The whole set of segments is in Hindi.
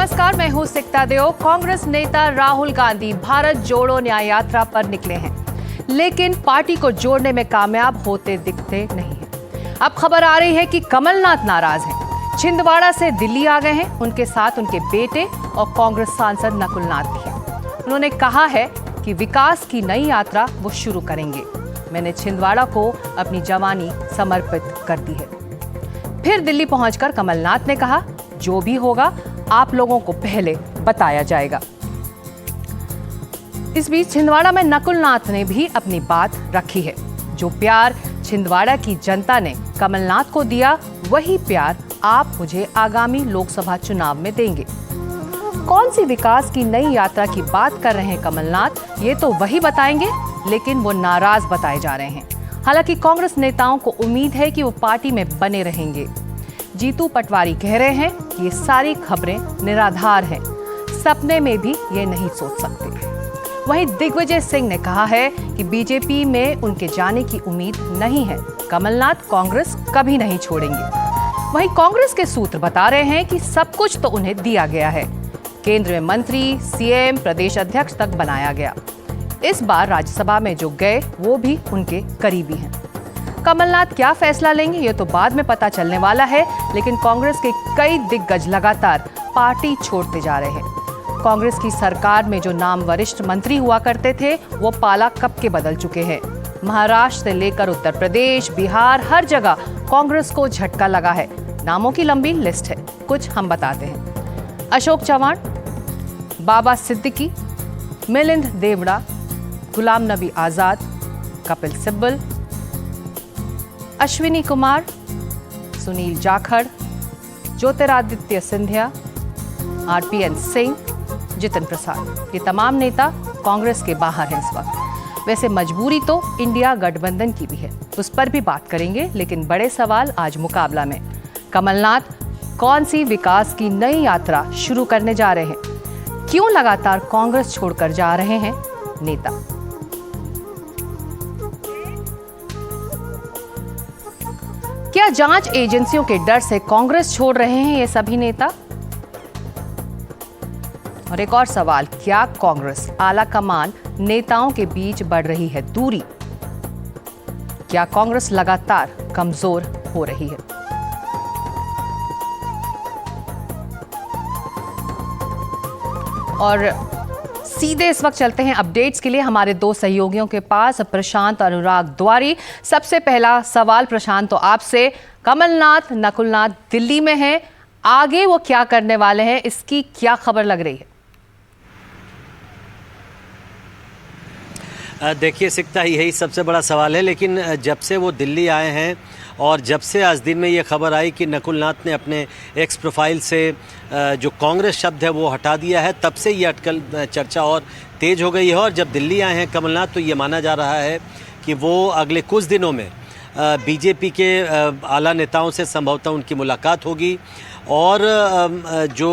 नमस्कार, मैं हूं सिकता देओ। कांग्रेस नेता राहुल गांधी भारत जोड़ो न्याय यात्रा पर निकले हैं, लेकिन पार्टी को जोड़ने में कामयाब होते दिखते नहीं हैं। अब खबर आ रही है कि कमलनाथ नाराज हैं। छिंदवाड़ा से दिल्ली आ गए हैं। उनके साथ उनके बेटे और कांग्रेस सांसद नकुलनाथ भी हैं। उन्होंने कहा है कि विकास की नई यात्रा वो शुरू करेंगे। मैंने छिंदवाड़ा को अपनी जवानी समर्पित कर दी है। फिर दिल्ली पहुंचकर कमलनाथ ने कहा, जो भी होगा आप लोगों को पहले बताया जाएगा। इस बीच छिंदवाड़ा में नकुलनाथ ने भी अपनी बात रखी है। जो प्यार छिंदवाड़ा की जनता ने कमलनाथ को दिया, वही प्यार आप मुझे आगामी लोकसभा चुनाव में देंगे। कौन सी विकास की नई यात्रा की बात कर रहे हैं कमलनाथ, ये तो वही बताएंगे, लेकिन वो नाराज बताए जा रहे हैं। हालांकि कांग्रेस नेताओं को उम्मीद है कि वो पार्टी में बने रहेंगे। जीतू पटवारी कह रहे हैं कि ये सारी खबरें निराधार हैं, सपने में भी ये नहीं सोच सकते। वहीं दिग्विजय सिंह ने कहा है कि बीजेपी में उनके जाने की उम्मीद नहीं है। कमलनाथ कांग्रेस कभी नहीं छोड़ेंगे। वहीं कांग्रेस के सूत्र बता रहे हैं कि सब कुछ तो उन्हें दिया गया है। केंद्र में मंत्री, सीएम, प्रदेश अध्यक्ष तक बनाया गया। इस बार राज्यसभा में जो गए वो भी उनके करीबी हैं। कमलनाथ क्या फैसला लेंगे ये तो बाद में पता चलने वाला है, लेकिन कांग्रेस के कई दिग्गज लगातार पार्टी छोड़ते जा रहे हैं। कांग्रेस की सरकार में जो नाम वरिष्ठ मंत्री हुआ करते थे, वो पाला कब के बदल चुके हैं। महाराष्ट्र से लेकर उत्तर प्रदेश, बिहार, हर जगह कांग्रेस को झटका लगा है। नामों की लंबी लिस्ट है, कुछ हम बताते हैं। अशोक चव्हाण, बाबा सिद्दीकी, मिलिंद देवड़ा, गुलाम नबी आजाद, कपिल सिब्बल, अश्विनी कुमार, सुनील जाखड़, ज्योतिरादित्य सिंधिया, आरपीएन सिंह, जितिन प्रसाद, ये तमाम नेता कांग्रेस के बाहर हैं इस वक्त। वैसे मजबूरी तो इंडिया गठबंधन की भी है, उस पर भी बात करेंगे, लेकिन बड़े सवाल आज मुकाबला में। कमलनाथ कौन सी विकास की नई यात्रा शुरू करने जा रहे हैं? क्यों लगातार कांग्रेस छोड़कर जा रहे हैं नेता? क्या जांच एजेंसियों के डर से कांग्रेस छोड़ रहे हैं ये सभी नेता? और एक और सवाल, क्या कांग्रेस आला कमान नेताओं के बीच बढ़ रही है दूरी? क्या कांग्रेस लगातार कमजोर हो रही है? और सीधे इस वक्त चलते हैं अपडेट्स के लिए हमारे दो सहयोगियों के पास, प्रशांत और अनुराग द्वारी। सबसे पहला सवाल प्रशांत, तो आपसे, कमलनाथ नकुलनाथ दिल्ली में हैं, आगे वो क्या करने वाले हैं, इसकी क्या खबर लग रही है? देखिए सिकता, यही सबसे बड़ा सवाल है। लेकिन जब से वो दिल्ली आए हैं और जब से आज दिन में ये खबर आई कि नकुलनाथ ने अपने एक्स प्रोफाइल से जो कांग्रेस शब्द है वो हटा दिया है, तब से ये अटकल चर्चा और तेज़ हो गई है। और जब दिल्ली आए हैं कमलनाथ, तो ये माना जा रहा है कि वो अगले कुछ दिनों में बीजेपी के आला नेताओं से संभवतः उनकी मुलाकात होगी। और जो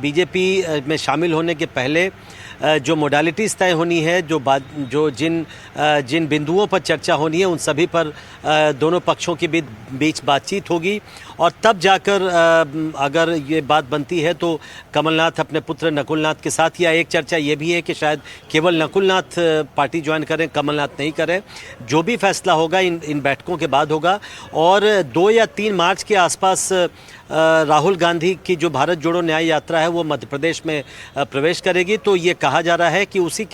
बीजेपी में शामिल होने के पहले जो मोडालिटीज़ तय होनी है, जो जिन बिंदुओं पर चर्चा होनी है, उन सभी पर दोनों पक्षों के बीच बातचीत होगी। और तब जाकर अगर ये बात बनती है तो कमलनाथ अपने पुत्र नकुलनाथ के साथ, या एक चर्चा ये भी है कि शायद केवल नकुलनाथ पार्टी ज्वाइन करें, कमलनाथ नहीं करें। जो भी फैसला होगा इन बैठकों के बाद होगा। और 2 या 3 मार्च के आसपास राहुल गांधी की जो भारत जोड़ो न्याय यात्रा है वो मध्य प्रदेश में प्रवेश करेगी। तो ये कहा जा रहा है कि उसी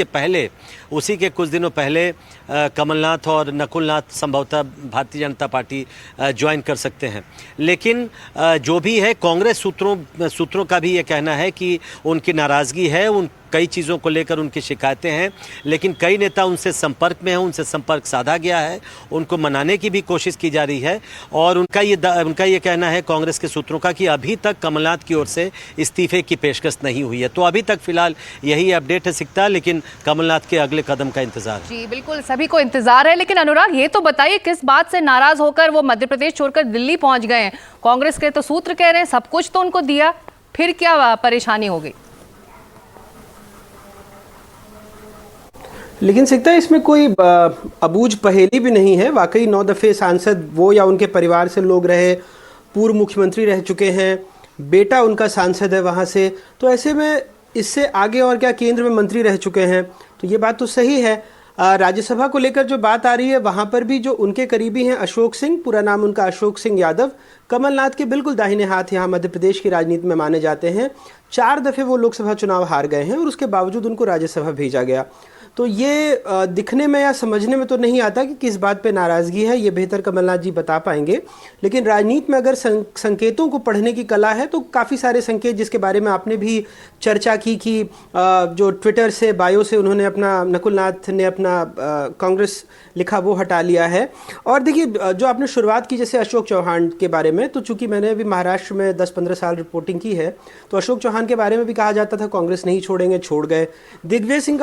के कुछ दिनों पहले कमलनाथ और नकुलनाथ संभवतः भारतीय जनता पार्टी ज्वाइन कर सकते हैं। लेकिन जो भी है, कांग्रेस सूत्रों का भी ये कहना है कि उनकी नाराज़गी है, उन कई चीज़ों को लेकर उनकी शिकायतें हैं, लेकिन कई नेता उनसे संपर्क में हैं, उनसे संपर्क साधा गया है, उनको मनाने की भी कोशिश की जा रही है। और उनका ये कहना है कांग्रेस के सूत्रों का कि अभी तक कमलनाथ की ओर से इस्तीफे की पेशकश नहीं हुई है। तो अभी तक फिलहाल यही अपडेट है सिकता, लेकिन कमलनाथ के अगले कदम का इंतजार है। जी बिल्कुल, सभी को इंतजार है। लेकिन अनुराग, ये तो बताइए, किस बात से नाराज होकर वो मध्य प्रदेश छोड़कर दिल्ली पहुंच गए हैं? कांग्रेस के तो सूत्र कह रहे हैं सब कुछ तो उनको दिया, फिर क्या परेशानी हो गई? लेकिन सिकता, इसमें कोई अबूझ पहेली भी नहीं है। वाकई 9 दफ़े सांसद वो या उनके परिवार से लोग रहे, पूर्व मुख्यमंत्री रह चुके हैं, बेटा उनका सांसद है वहाँ से, तो ऐसे में इससे आगे और क्या, केंद्र में मंत्री रह चुके हैं, तो ये बात तो सही है। राज्यसभा को लेकर जो बात आ रही है, वहाँ पर भी जो उनके करीबी हैं अशोक सिंह, पूरा नाम उनका अशोक सिंह यादव, कमलनाथ के बिल्कुल दाहिने हाथ यहाँ मध्य प्रदेश की राजनीति में माने जाते हैं। 4 दफ़े वो लोकसभा चुनाव हार गए हैं और उसके बावजूद उनको राज्यसभा भेजा गया। तो ये दिखने में या समझने में तो नहीं आता कि किस बात पे नाराज़गी है, ये बेहतर कमलनाथ जी बता पाएंगे। लेकिन राजनीति में अगर संकेतों को पढ़ने की कला है तो काफ़ी सारे संकेत, जिसके बारे में आपने भी चर्चा की कि जो ट्विटर से बायो से उन्होंने अपना, नकुल नाथ ने अपना कांग्रेस लिखा वो हटा लिया है। और देखिए, जो आपने शुरुआत की जैसे अशोक चौहान के बारे में, तो चूंकि मैंने अभी महाराष्ट्र में 10-15 साल रिपोर्टिंग की है, तो अशोक चौहान के बारे में भी कहा जाता था कांग्रेस नहीं छोड़ेंगे, छोड़ गए। दिग्विजय सिंह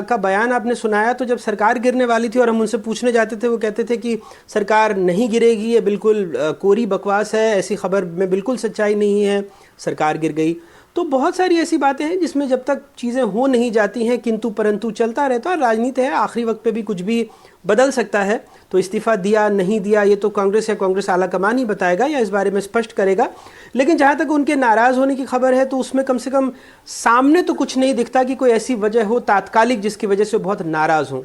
का बयान आपने सुनाया, तो जब सरकार गिरने वाली थी और हम उनसे पूछने जाते थे, वो कहते थे कि सरकार नहीं गिरेगी, ये बिल्कुल कोरी बकवास है, ऐसी खबर में बिल्कुल सच्चाई नहीं है, सरकार गिर गई। तो बहुत सारी ऐसी बातें हैं जिसमें जब तक चीज़ें हो नहीं जाती हैं किंतु परंतु चलता रहता है। और राजनीति है, आखिरी वक्त पे भी कुछ भी बदल सकता है। तो इस्तीफा दिया नहीं दिया ये तो कांग्रेस या कांग्रेस आला कमान ही बताएगा या इस बारे में स्पष्ट करेगा। लेकिन जहाँ तक उनके नाराज़ होने की खबर है, तो उसमें कम से कम सामने तो कुछ नहीं दिखता कि कोई ऐसी वजह हो तात्कालिक जिसकी वजह से बहुत नाराज़ हो।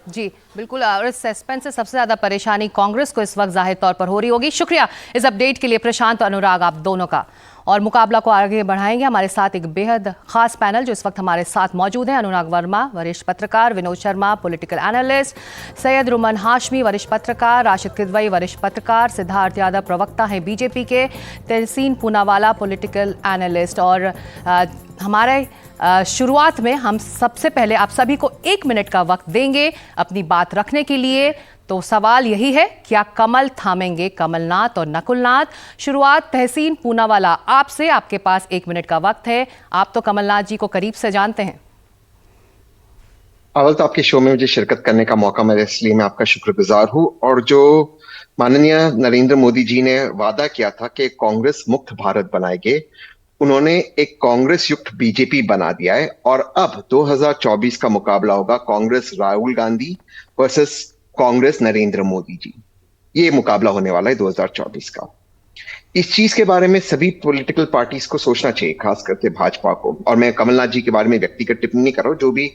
जी बिल्कुल, और इस सस्पेंस से सबसे ज़्यादा परेशानी कांग्रेस को इस वक्त जाहिर तौर पर हो रही होगी। शुक्रिया इस अपडेट के लिए प्रशांत और अनुराग, आप दोनों का। और मुकाबला को आगे बढ़ाएंगे हमारे साथ एक बेहद खास पैनल जो इस वक्त हमारे साथ मौजूद है। अनुराग वर्मा, वरिष्ठ पत्रकार, विनोद शर्मा, पॉलिटिकल एनालिस्ट, सैयद रुमन हाशमी, वरिष्ठ पत्रकार, राशिद किदवई, वरिष्ठ पत्रकार, सिद्धार्थ यादव, प्रवक्ता हैं बीजेपी के, तहसीन पूनावाला, पॉलिटिकल एनालिस्ट। और हमारे शुरुआत में हम सबसे पहले आप सभी को 1 मिनट का वक्त देंगे अपनी बात रखने के लिए। तो सवाल यही है, क्या कमल थामेंगे कमलनाथ और नकुलनाथ? शुरुआत तहसीन पूनावाला आपसे, आपके पास 1 मिनट का वक्त है। आप तो कमलनाथ जी को करीब से जानते हैं। अवल तो आपके शो में मुझे शिरकत करने का मौका मिला, इसलिए मैं आपका शुक्रगुजार हूं। और जो माननीय नरेंद्र मोदी जी ने वादा किया था कि कांग्रेस मुक्त भारत बनाएंगे, उन्होंने एक कांग्रेस युक्त बीजेपी बना दिया है। और अब 2024 का मुकाबला होगा कांग्रेस राहुल गांधी वर्सेस कांग्रेस नरेंद्र मोदी जी। ये मुकाबला होने वाला है 2024 का। इस चीज के बारे में सभी पॉलिटिकल पार्टीज को सोचना चाहिए, खास करके भाजपा को। और मैं कमलनाथ जी के बारे में व्यक्तिगत टिप्पणी नहीं कर रहा हूं, जो भी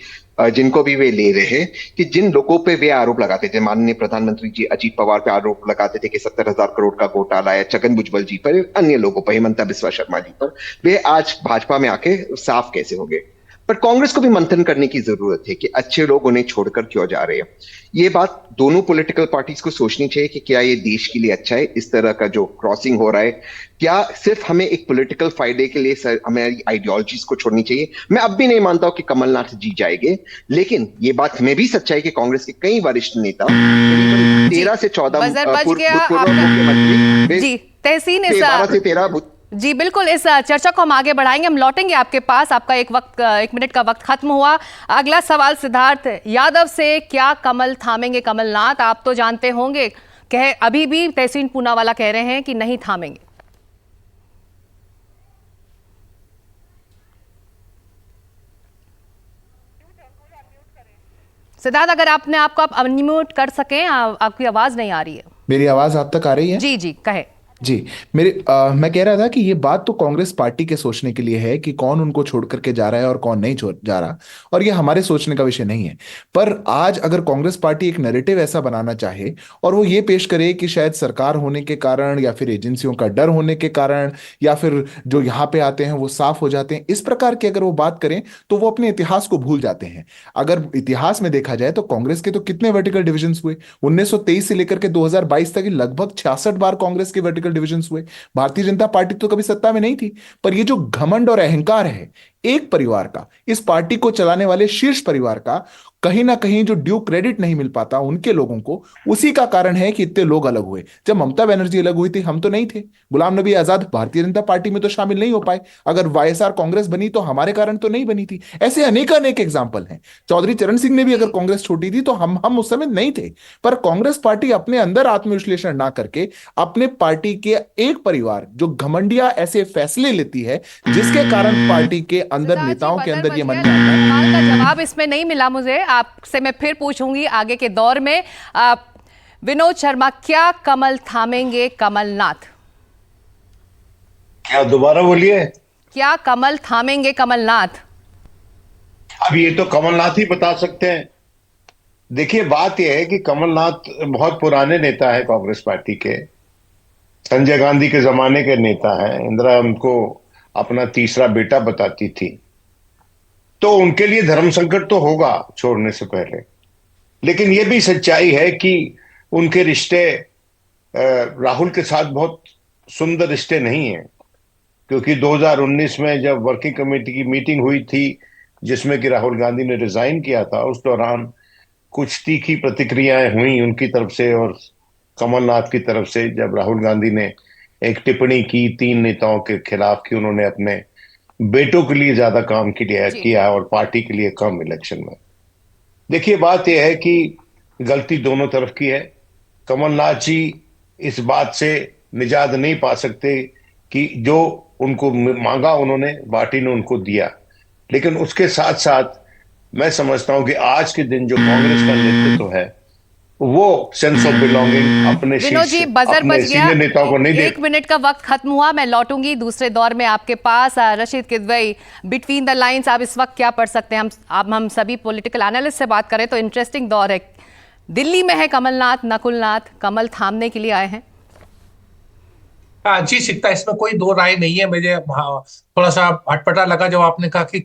जिनको भी वे ले रहे हैं, कि जिन लोगों पे वे आरोप लगाते थे, माननीय प्रधानमंत्री जी अजीत पवार पे आरोप लगाते थे कि 70,000 करोड़ का घोटाला है, छगन भुजबल जी पर, अन्य लोगों पर, हिमंता बिस्वा शर्मा जी पर, वे आज भाजपा में आके साफ कैसे हो गए। पर कांग्रेस को भी मंथन करने की जरूरत है कि अच्छे लोग उन्हें छोड़कर क्यों जा रहे हैं। ये बात दोनों पॉलिटिकल पार्टीज को सोचनी चाहिए कि क्या ये देश के लिए अच्छा है, इस तरह का जो क्रॉसिंग हो रहा है। क्या सिर्फ हमें एक पॉलिटिकल फायदे के लिए हमारी आइडियोलॉजीज को छोड़नी चाहिए? मैं अब भी नहीं मानता हूं कि कमलनाथ जीत जाएंगे, लेकिन ये बात में भी सच्चाई कि कांग्रेस के कई वरिष्ठ नेता, करीबन 13 से 14 मुख्यमंत्री, जी तहसीन 12 से 13 जी बिल्कुल, इस चर्चा को हम आगे बढ़ाएंगे। हम लौटेंगे आपके पास, आपका 1 मिनट का वक्त खत्म हुआ। अगला सवाल सिद्धार्थ यादव से, क्या कमल थामेंगे कमलनाथ? आप तो जानते होंगे, अभी भी तहसीन पूनावाला कह रहे हैं कि नहीं थामेंगे। सिद्धार्थ, अगर आपने आपको आप अनम्यूट कर सकें, आपकी आवाज नहीं आ रही है। मेरी आवाज आप तक आ रही है? जी जी कहे। जी, मैं कह रहा था कि ये बात तो कांग्रेस पार्टी के सोचने के लिए है कि कौन उनको छोड़ करके जा रहा है और कौन नहीं छोड़ जा रहा, और ये हमारे सोचने का विषय नहीं है। पर आज अगर कांग्रेस पार्टी एक नैरेटिव ऐसा बनाना चाहे और वो ये पेश करे कि शायद सरकार होने के कारण या फिर एजेंसियों का डर होने के कारण या फिर जो यहाँ पे आते हैं वो साफ हो जाते हैं, इस प्रकार की अगर वो बात करें तो वो अपने इतिहास को भूल जाते हैं। अगर इतिहास में देखा जाए तो कांग्रेस के तो कितने वर्टिकल डिविजन्स हुए, 1923 से लेकर के 2022 तक लगभग 66 बार कांग्रेस के वर्टिकल डिविजन्स हुए। भारतीय जनता पार्टी तो कभी सत्ता में नहीं थी, पर ये जो घमंड और अहंकार है एक परिवार का, इस पार्टी को चलाने वाले शीर्ष परिवार का, कहीं ना कहीं जो ड्यू क्रेडिट नहीं मिल पाता उनके लोगों को, उसी का कारण है कि इतने लोग अलग हुए। जब ममता बनर्जी अलग हुई थी हम तो नहीं थे, गुलाम नबी आजाद भारतीय जनता पार्टी में तो शामिल नहीं हो पाए, अगर वाईएसआर कांग्रेस बनी तो हमारे कारण तो नहीं बनी थी। ऐसे अनेक एग्जाम्पल हैं। चौधरी चरण सिंह ने भी अगर कांग्रेस छोटी थी तो हम उस समय नहीं थे। पर कांग्रेस पार्टी अपने अंदर आत्मविश्लेषण ना करके अपने पार्टी के एक परिवार जो घमंडिया ऐसे फैसले लेती है जिसके कारण पार्टी के अंदर नेताओं के अंदर ये मन में आता है। सवाल का जवाब इसमें नहीं मिला मुझे, आपसे मैं फिर पूछूंगी आगे के दौर में। विनोद शर्मा, क्या कमल थामेंगे कमलनाथ? क्या दोबारा बोलिए? क्या कमल थामेंगे कमलनाथ? अब ये तो कमलनाथ ही बता सकते हैं। देखिए, बात यह है कि कमलनाथ बहुत पुराने नेता है कांग्रेस पार्टी के, संजय गांधी के जमाने के नेता हैं। इंदिरा उनको अपना तीसरा बेटा बताती थी, तो उनके लिए धर्म संकट तो होगा छोड़ने से पहले। लेकिन यह भी सच्चाई है कि उनके रिश्ते राहुल के साथ बहुत सुंदर रिश्ते नहीं है, क्योंकि 2019 में जब वर्किंग कमेटी की मीटिंग हुई थी जिसमें कि राहुल गांधी ने रिजाइन किया था, उस दौरान कुछ तीखी प्रतिक्रियाएं हुई उनकी तरफ से और कमलनाथ की तरफ से, जब राहुल गांधी ने एक टिप्पणी की 3 नेताओं के खिलाफ कि उन्होंने अपने बेटों के लिए ज्यादा काम किया और पार्टी के लिए कम इलेक्शन में। देखिए, बात यह है कि गलती दोनों तरफ की है। कमलनाथ जी इस बात से निजात नहीं पा सकते कि जो उनको मांगा उन्होंने, पार्टी ने उनको दिया। लेकिन उसके साथ साथ मैं समझता हूं कि आज के दिन जो कांग्रेस का नेतृत्व है वो सेंस ऑफ बिलोंगिंग अपने विनोद जी, बजर बज गया। सीनियर नेताओं को नहीं दे। 1 मिनट का वक्त खत्म हुआ, मैं लौटूंगी दूसरे दौर में आपके पास। Rashid Kidwai, between the lines आप इस वक्त क्या पढ़ सकते हैं? हम सभी पॉलिटिकल एनालिस्ट से बात करें तो इंटरेस्टिंग दौर है। दिल्ली में है कमलनाथ, नकुलनाथ कमल थामने के लिए आए हैं। जी सिकता, इसमें कोई दो राय नहीं है। मुझे थोड़ा सा अटपटा लगा जब आपने कहा कि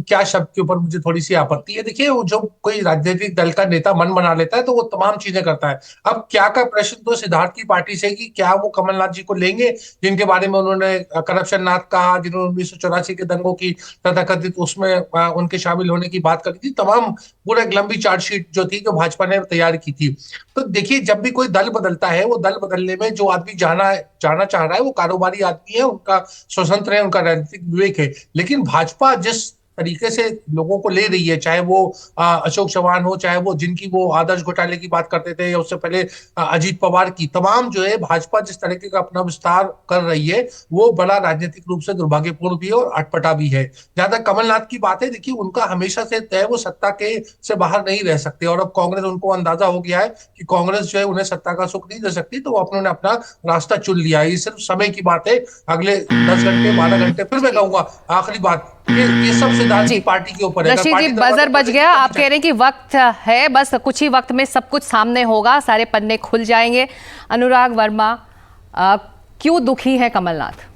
क्या शब्द के ऊपर मुझे थोड़ी सी आपत्ति है। देखिए, वो जो कोई राजनीतिक दल का नेता मन बना लेता है तो वो तमाम चीजें करता है। अब क्या का प्रश्न तो सिद्धार्थ की पार्टी से कि क्या वो कमलनाथ जी को लेंगे, जिनके बारे में उन्होंने करप्शन नाथ कहा, जिन्होंने 1984 के दंगों की तथाकथित उसमें उनके शामिल होने की बात करी थी। तमाम पूरा एक लंबी चार्जशीट जो थी, जो भाजपा ने तैयार की थी। तो देखिए, जब भी कोई दल बदलता है, वो दल बदलने में जो आदमी जाना चाह रहा है वो कारोबारी आदमी है, उनका स्वतंत्र है, उनका राजनीतिक विवेक है। लेकिन भाजपा जिस तरीके से लोगों को ले रही है, चाहे वो अशोक चव्हाण हो, चाहे वो जिनकी वो आदर्श घोटाले की बात करते थे, या उससे पहले अजीत पवार की, तमाम जो है भाजपा जिस तरीके का अपना विस्तार कर रही है वो बड़ा राजनीतिक रूप से दुर्भाग्यपूर्ण भी है और अटपटा भी है। जहां तक कमलनाथ की बात है, देखिए उनका हमेशा से तय, वो सत्ता के से बाहर नहीं रह सकते। और अब कांग्रेस, उनको अंदाजा हो गया है कि कांग्रेस जो है उन्हें सत्ता का सुख नहीं दे सकती, तो वो उन्होंने अपना रास्ता चुन लिया है। ये सिर्फ समय की बात है, अगले 10 घंटे 12 घंटे। फिर मैं कहूंगा आखिरी बात, ये सब सिद्धार्थ की पार्टी के ऊपर है। रशीद जी, बजर बज गया। आप कह रहे हैं कि वक्त है, बस कुछ ही वक्त में सब कुछ सामने होगा, सारे पन्ने खुल जाएंगे। अनुराग वर्मा, क्यों दुखी है कमलनाथ?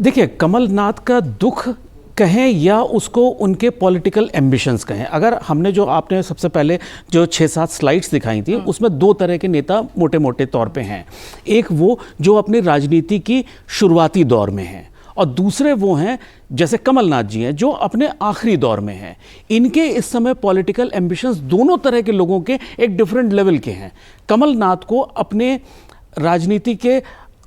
देखिए, कमलनाथ का दुख कहें या उसको उनके पॉलिटिकल एम्बिशंस कहें, अगर हमने जो आपने सबसे पहले जो 6-7 स्लाइड्स दिखाई थी उसमें 2 तरह के नेता मोटे मोटे तौर पे हैं। एक वो जो अपनी राजनीति की शुरुआती दौर में हैं, और दूसरे वो हैं जैसे कमलनाथ जी हैं जो अपने आखिरी दौर में हैं। इनके इस समय पॉलिटिकल एम्बिशंस दोनों तरह के लोगों के एक डिफरेंट लेवल के हैं। कमलनाथ को अपने राजनीति के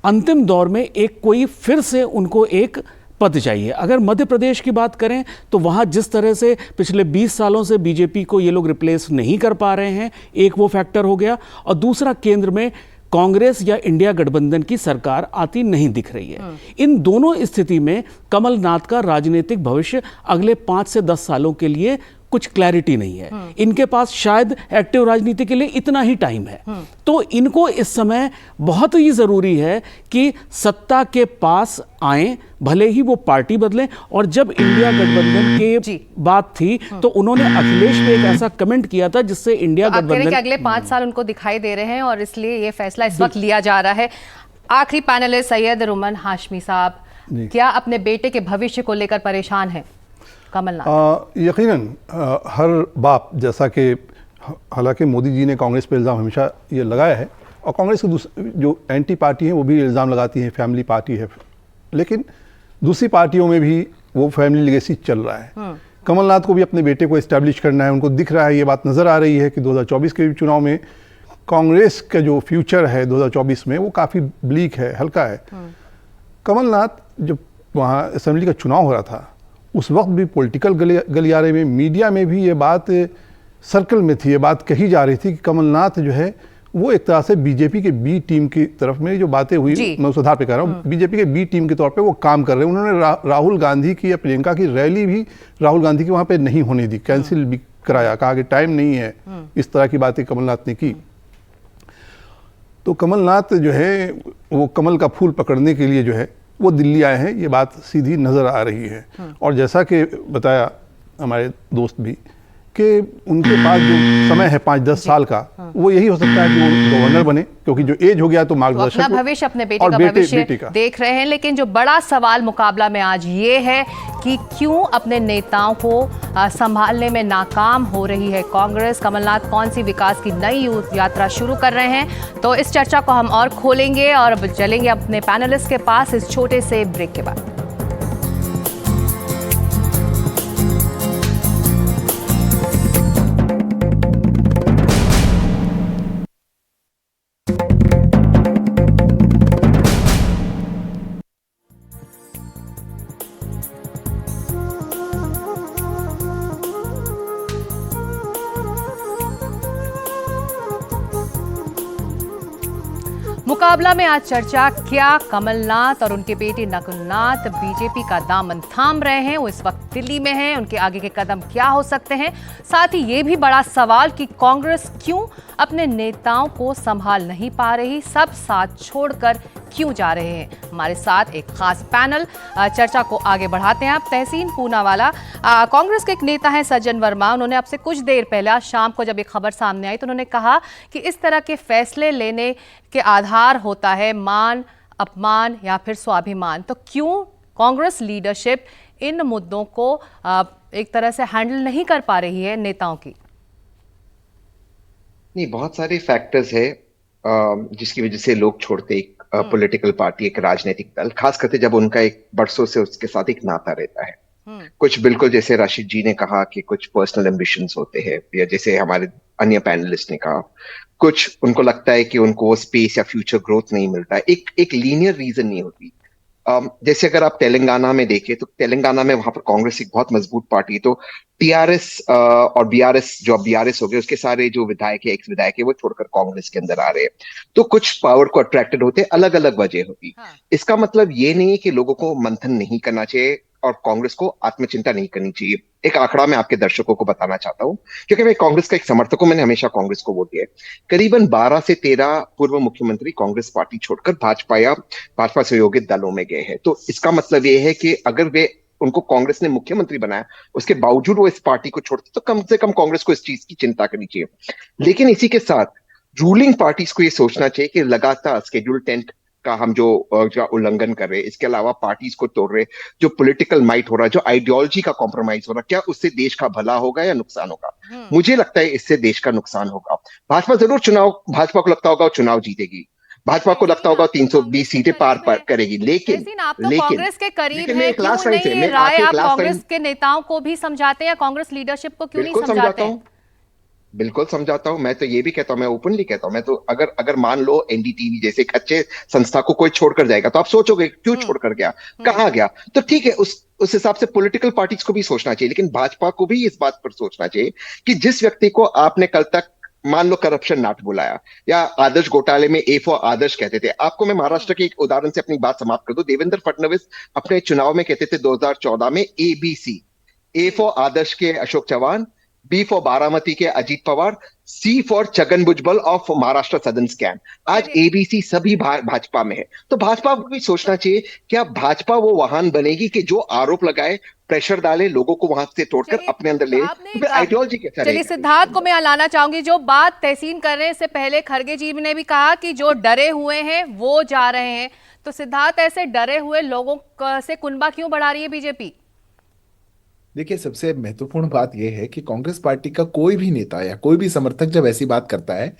अंतिम दौर में एक कोई फिर से उनको एक पद चाहिए। अगर मध्य प्रदेश की बात करें तो वहाँ जिस तरह से पिछले 20 सालों से बीजेपी को ये लोग रिप्लेस नहीं कर पा रहे हैं, एक वो फैक्टर हो गया, और दूसरा केंद्र में कांग्रेस या इंडिया गठबंधन की सरकार आती नहीं दिख रही है। इन दोनों स्थिति में कमलनाथ का राजनीतिक भविष्य अगले 5 से 10 सालों के लिए कुछ क्लैरिटी नहीं है। इनके पास शायद एक्टिव राजनीति के लिए इतना ही टाइम है। तो इनको इस समय बहुत ही जरूरी है कि सत्ता के पास आए, भले ही वो पार्टी बदलें। और जब इंडिया गठबंधन की बात थी तो उन्होंने अखिलेश पे एक ऐसा कमेंट किया था जिससे इंडिया गठबंधन, अगले 5 साल उनको दिखाई दे रहे हैं और इसलिए ये फैसला इस वक्त लिया जा रहा है। आखिरी पैनलिस्ट सैयद रुमन हाशमी साहब, क्या अपने बेटे के भविष्य को लेकर परेशान है कमलनाथ? यकीनन हर बाप, जैसा कि हालांकि मोदी जी ने कांग्रेस पर इल्ज़ाम हमेशा ये लगाया है, और कांग्रेस की जो एंटी पार्टी हैं वो भी इल्ज़ाम लगाती हैं फैमिली पार्टी है, लेकिन दूसरी पार्टियों में भी वो फैमिली लेगेसी चल रहा है। कमलनाथ को भी अपने बेटे को इस्टेब्लिश करना है, उनको दिख रहा है, ये बात नज़र आ रही है कि 2024 के चुनाव में कांग्रेस का जो फ्यूचर है 2024 में वो काफ़ी ब्लीक है, हल्का है। कमलनाथ जब वहाँ असेंबली का चुनाव हो रहा था उस वक्त भी पॉलिटिकल गलियारे में, मीडिया में भी ये बात सर्कल में थी, ये बात कही जा रही थी कि कमलनाथ जो है वो एक तरह से बीजेपी के बी टीम की तरफ में जो बातें हुई, मैं उस आधार पे कह रहा हूँ, बीजेपी के बी टीम के तौर पे वो काम कर रहे हैं। उन्होंने राहुल गांधी की या प्रियंका की रैली भी राहुल गांधी की वहाँ पे नहीं होने दी, कैंसिल भी कराया, कहा कि टाइम नहीं है, इस तरह की बातें कमलनाथ ने की। तो कमलनाथ जो है वो कमल का फूल पकड़ने के लिए जो है वो दिल्ली आए हैं, ये बात सीधी नज़र आ रही है। और जैसा कि बताया हमारे दोस्त भी कि उनके पास जो समय है 5-10 साल का, वो यही हो सकता है कि वो गवर्नर बने, क्योंकि जो एज हो गया तो तो मार्गदर्शक अपना भविष्य, अपने बेटे और का बेटे भविष्य का देख रहे हैं। लेकिन जो बड़ा सवाल मुकाबला में आज ये है कि क्यों अपने नेताओं को संभालने में नाकाम हो रही है कांग्रेस। कमलनाथ कौन सी विकास की नई यात्रा शुरू कर रहे हैं, तो इस चर्चा को हम और खोलेंगे और अब चलेंगे अपने पैनलिस्ट के पास इस छोटे से ब्रेक के बाद। मुकाबला में आज चर्चा, क्या कमलनाथ और उनके बेटे नकुलनाथ बीजेपी का दामन थाम रहे हैं? वो इस वक्त दिल्ली में हैं, उनके आगे के कदम क्या हो सकते हैं? साथ ही ये भी बड़ा सवाल कि कांग्रेस क्यों अपने नेताओं को संभाल नहीं पा रही, सब साथ छोड़कर क्यों जा रहे हैं? हमारे साथ एक खास पैनल, चर्चा को आगे बढ़ाते हैं। आप तहसीन पूनावाला, कांग्रेस के एक नेता हैं सज्जन वर्मा, उन्होंने आपसे कुछ देर पहले आज शाम को जब एक खबर सामने आई तो उन्होंने कहा कि इस तरह के फैसले लेने के आधार होता है मान, अपमान या फिर स्वाभिमान। तो क्यों कांग्रेस लीडरशिप इन मुद्दों को एक तरह से हैंडल नहीं कर पा रही है नेताओं की? नहीं, बहुत सारे फैक्टर्स है जिसकी वजह से लोग छोड़ते एक पॉलिटिकल पार्टी, एक राजनीतिक दल, खास करके जब उनका एक बरसों से उसके साथ एक नाता रहता है। कुछ बिल्कुल जैसे राशिद जी ने कहा कि कुछ पर्सनल एम्बिशंस होते हैं, या जैसे हमारे अन्य पैनलिस्ट ने कहा, कुछ उनको लगता है कि उनको वो स्पेस या फ्यूचर ग्रोथ नहीं मिलता है। एक लीनियर रीजन नहीं होती। जैसे अगर आप तेलंगाना में देखें तो तेलंगाना में वहां पर कांग्रेस एक बहुत मजबूत पार्टी है, तो टीआरएस और बीआरएस, जो अब बीआरएस हो गए, उसके सारे जो विधायक है, एक्स विधायक है, वो छोड़कर कांग्रेस के अंदर आ रहे हैं। तो कुछ पावर को अट्रैक्टेड होते, अलग अलग वजह होती। इसका मतलब ये नहीं है कि लोगों को मंथन नहीं करना चाहिए और कांग्रेस को आत्मचिंता नहीं करनी चाहिए। एक आंकड़ा मैं आपके दर्शकों को बताना चाहता हूं, क्योंकि मैं कांग्रेस का एक समर्थक हूं, मैंने हमेशा कांग्रेस को वोट दिया है। करीबन 12 से 13 पूर्व मुख्यमंत्री कांग्रेस पार्टी छोड़कर भाजपा या भाजपा सहयोगी दलों में गए हैं। तो इसका मतलब ये है कि अगर वे उनको कांग्रेस ने मुख्यमंत्री बनाया, उसके बावजूद वो इस पार्टी को छोड़ते, तो कम से कम कांग्रेस को इस चीज की चिंता करनी चाहिए। लेकिन इसी के साथ रूलिंग पार्टीज को ये सोचना चाहिए कि लगातार शेड्यूल 10 का हम जो उल्लंघन कर रहे हैं, इसके अलावा पार्टीज को तोड़ रहे, जो पॉलिटिकल माइट हो रहा है, जो आइडियोलॉजी का कॉम्प्रोमाइज हो रहा है, क्या उससे देश का भला होगा या नुकसान होगा? मुझे लगता है इससे देश का नुकसान होगा। भाजपा जरूर भाजपा को लगता होगा चुनाव जीतेगी, भाजपा को लगता होगा 320 सीटें पार करेगी, लेकिन आप तो कांग्रेस के करीब हैं, क्यों नहीं राय आप कांग्रेस के नेताओं को भी समझाते हैं, कांग्रेस लीडरशिप को क्यों नहीं समझाते हैं? बिल्कुल समझाता हूं। मैं तो ये भी कहता हूं, मैं ओपनली कहता हूं, मैं तो अगर मान लो एनडीटीवी जैसे एक अच्छे संस्था को कोई छोड़कर जाएगा, तो आप सोचोगे क्यों छोड़कर गया, कहाँ गया? तो ठीक है, उस हिसाब से पॉलिटिकल पार्टीज को भी सोचना चाहिए, लेकिन भाजपा को भी इस बात पर सोचना चाहिए कि जिस व्यक्ति को आपने कल तक मान लो करप्शन नाट बुलाया या आदर्श घोटाले में ए फॉर आदर्श कहते थे। आपको मैं महाराष्ट्र के एक उदाहरण से अपनी बात समाप्त कर दूं। देवेंद्र फडणवीस अपने चुनाव में कहते थे 2014 में ABC, ए फॉर आदर्श के अशोक चव्हाण, बी फॉर बारामती के Ajit Pawar, C for Chhagan Bhujbal of Maharashtra Sadan scam. आज ABC सभी भाजपा में है। तो भाजपा को भी सोचना चाहिए, क्या भाजपा वो वाहन बनेगी कि जो आरोप लगाए, प्रेशर डाले, लोगों को वहां से तोड़कर अपने अंदर ले? तो आइडियोलॉजी कैसा? चलिए सिद्धार्थ को मैं लाना चाहूंगी। जो बात तहसीन करने से पहले खड़गे जी ने भी कहा कि जो डरे हुए हैं वो जा रहे हैं, तो सिद्धार्थ, ऐसे डरे हुए लोगों से कुनबा क्यों बढ़ा रही है बीजेपी? देखिए, सबसे महत्वपूर्ण बात यह है कि कांग्रेस पार्टी का कोई भी नेता या कोई भी समर्थक जब ऐसी बात करता है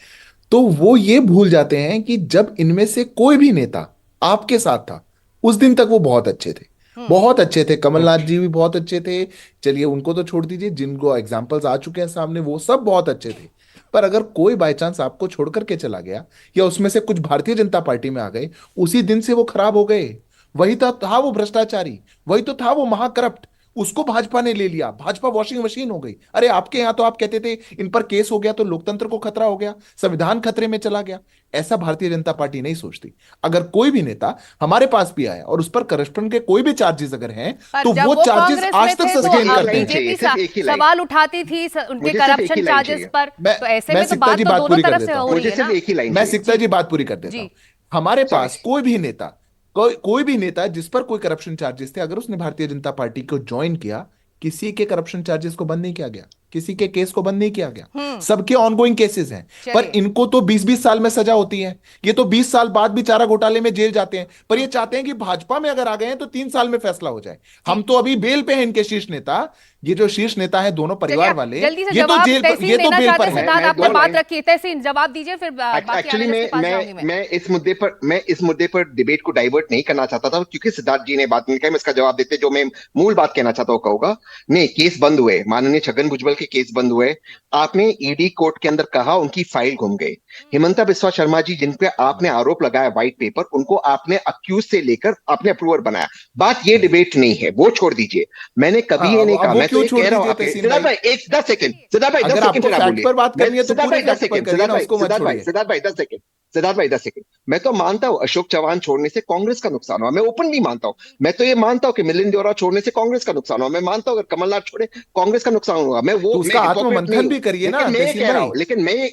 तो वो ये भूल जाते हैं कि जब इनमें से कोई भी नेता आपके साथ था, उस दिन तक वो बहुत अच्छे थे, बहुत अच्छे थे। कमलनाथ जी भी बहुत अच्छे थे, चलिए उनको तो छोड़ दीजिए, जिनको एग्जाम्पल्स आ चुके हैं सामने वो सब बहुत अच्छे थे। पर अगर कोई बाय चांस आपको छोड़ करके चला गया या उसमें से कुछ भारतीय जनता पार्टी में आ गए, उसी दिन से वो खराब हो गए। वही तो था वो भ्रष्टाचारी, वही तो था वो महाकरप्ट, उसको भाजपा ने ले लिया, भाजपा वॉशिंग मशीन हो गई। अरे आपके यहां तो आप कहते थे इन पर केस हो गया तो लोकतंत्र को खतरा हो गया, संविधान खतरे में चला गया। ऐसा भारतीय जनता पार्टी नहीं सोचती। अगर कोई भी नेता हमारे पास भी आया और उस पर करप्शन के कोई भी चार्जेस अगर हैं तो वो चार्जेस आज तक सस्टेन करते हैं। बीजेपी सवाल उठाती थी उनके करप्शन चार्जेस पर, तो ऐसे में तो बात तो दोनों तरफ से हो रही है ना। मैं सिक्ता जी बात पूरी कर देता हूं। हमारे पास कोई भी नेता कोई भी नेता जिस पर कोई करप्शन चार्जेस थे, अगर उसने भारतीय जनता पार्टी को ज्वाइन किया, किसी के करप्शन चार्जेस को बंद नहीं किया गया, किसी के केस को बंद नहीं किया गया, सबके ऑनगोइंग केसेस हैं। पर चलिए। इनको तो 20-20 साल में सजा होती है, ये तो 20 साल बाद भी चारा घोटाले में जेल जाते हैं। पर ये चाहते हैं कि भाजपा में अगर आ गए हैं तो 3 साल में फैसला हो जाए। हम तो अभी बेल पे हैं, इनके शीर्ष नेता, ये जो शीर्ष नेता है दोनों परिवार चलिए, वाले, जल्दी से ये तो जवाब जेल पर, तहसीन ये तो देना बेल चाहते पर हैं। है। सिद्धार्थ, मैं आपने दो बात लाइन- रखी है, तहसीन जवाब दीजिए, फिर बाकी एक्चुअली एनालिस्ट के पास जाऊंगी मैं। मैं इस मुद्दे पर डिबेट को डाइवर्ट नहीं करना चाहता था, क्योंकि सिद्धार्थ जी ने बात नहीं कही। मैं इसका जवाब देते जो मैं मूल बात कहना चाहता हूँ कहूंगा। नहीं, केस बंद हुए, माननीय छगन भुजबल के केस बंद हुए। आपने ईडी कोर्ट के अंदर कहा, उनकी फाइल घूम गई। हिमंता बिस्वा शर्मा जी, जिन पे आपने आरोप लगाया व्हाइट पेपर, उनको आपने अक्यूज से लेकर आपने अप्रूवर बनाया। बात ये डिबेट नहीं है, वो छोड़ दीजिए। मैंने कभी ये नहीं अब कहा, वो मैं तो क्यों ये छोड़ कह रहा हूँ दीजिए आपके तहसीन सिद्धार्थ भाई? भाई, 10 सेकंड, सिद्धार्थ भाई 10 अगर सेकंड आपको फिर आप फैक्ट बोलिए। पर बात करनी है तो सिद्धार्थ पूरे भाई 10 फैक्ट पर सेकंड, करिए सिद्धार्थ ना, भाई, उसको मत सिद्धार्थ भाई, छोड़िए। सिद्धार्थ भाई 10 सेकंड, सिद्धार्थ भाई 10 सेकंड। मैं तो मानता हूं अशोक चौहान छोड़ने से कांग्रेस का नुकसान हुआ, मैं ओपनली मानता हूं। मैं तो ये मानता हूं कि मिलिंद देओरा छोड़ने से कांग्रेस का नुकसान हुआ, मैं मानता हूं अगर कमलनाथ छोड़े कांग्रेस का नुकसान हुआ। मैं तो उसका हिपोक्रेट नहीं आत्ममंथन हूं, भी करिए ना लेकिन मैं ये तहसीन कह रहा भाई। हूं, लेकिन मैं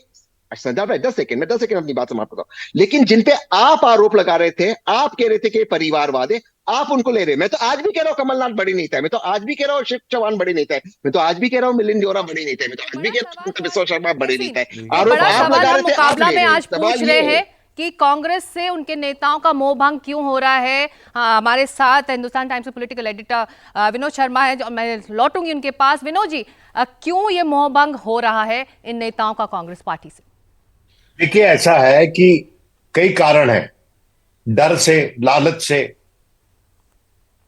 सिद्धार्थ भाई 10 सेकंड, मैं 10 सेकंड अपनी बात समाप्त करता हूं। लेकिन जिन पे आप आरोप लगा रहे थे, आप कह रहे थे कि परिवारवाद है, आप उनको ले रहे। मैं तो आज भी कह रहा हूं कमलनाथ बड़ी नेता है, मैं तो आज भी कह रहा हूं अशोक चौहान बड़ी नेता है, मैं तो आज भी कह रहा हूं मिलिंद देओरा बड़ी नेता है, मैं तो आज भी कह रहा हूं बिस्वा शर्मा बड़ी नेता है। ये आरोप बड़ा आप सवाल लगा हम रहे थे, आप मुकाबला ले में रहे। आज पूछ सवाल रहे ये है। हैं कि कांग्रेस से उनके नेताओं का मोह भंग क्यों हो रहा है। हाँ, हमारे साथ हिंदुस्तान टाइम्स के पॉलिटिकल एडिटर विनोद शर्मा है, जो मैं लौटूंगी उनके पास। विनोद जी, क्यों ये मोह भंग हो रहा है इन नेताओं का कांग्रेस पार्टी से? देखिए, ऐसा है कि कई कारण हैं। डर से, लालच से,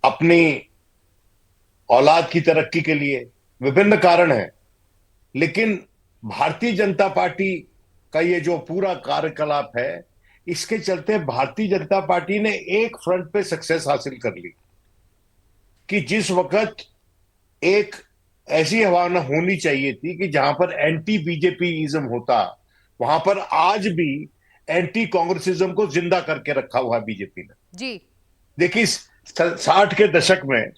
अपनी औलाद की तरक्की के लिए विभिन्न कारण हैं। लेकिन भारतीय जनता पार्टी का ये जो पूरा कार्यकलाप है, इसके चलते भारतीय जनता पार्टी ने एक फ्रंट पे सक्सेस हासिल कर ली कि जिस वक्त एक ऐसी हवा होनी चाहिए थी कि जहां पर एंटी बीजेपीइज्म होता, वहां पर आज भी एंटी कांग्रेसिज्म को जिंदा करके रखा हुआ है बीजेपी ने। जी, देखिए, 60 के दशक में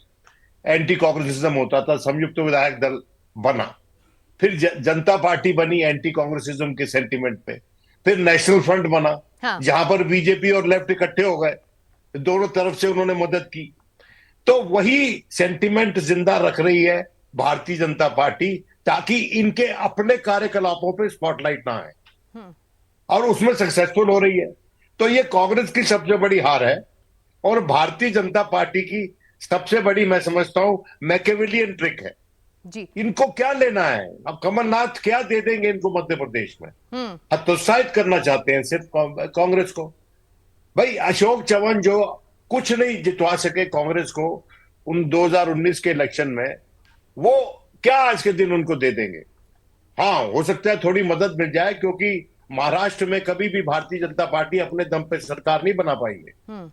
एंटी कांग्रेसिज्म होता था, संयुक्त विधायक दल बना, फिर जनता पार्टी बनी एंटी कांग्रेसिज्म के सेंटिमेंट पे, फिर नेशनल फ्रंट बना, हाँ। जहां पर बीजेपी और लेफ्ट इकट्ठे हो गए, दोनों तरफ से उन्होंने मदद की। तो वही सेंटिमेंट जिंदा रख रही है भारतीय जनता पार्टी, ताकि इनके अपने कार्यकलापों पे स्पॉटलाइट ना आए, और उसमें सक्सेसफुल हो रही है। तो ये कांग्रेस की सबसे बड़ी हार है, और भारतीय जनता पार्टी की सबसे बड़ी, मैं समझता हूं, मैकेविलियन ट्रिक है। जी, इनको क्या लेना है? अब कमलनाथ क्या दे देंगे इनको मध्य प्रदेश में? हतोत्साहित करना चाहते हैं सिर्फ कांग्रेस को। भाई, अशोक चौहान जो कुछ नहीं जितवा सके कांग्रेस को उन 2019 के इलेक्शन में, वो क्या आज के दिन उनको दे देंगे? हाँ, हो सकता है थोड़ी मदद मिल जाए, क्योंकि महाराष्ट्र में कभी भी भारतीय जनता पार्टी अपने दम पे सरकार नहीं बना पाई है,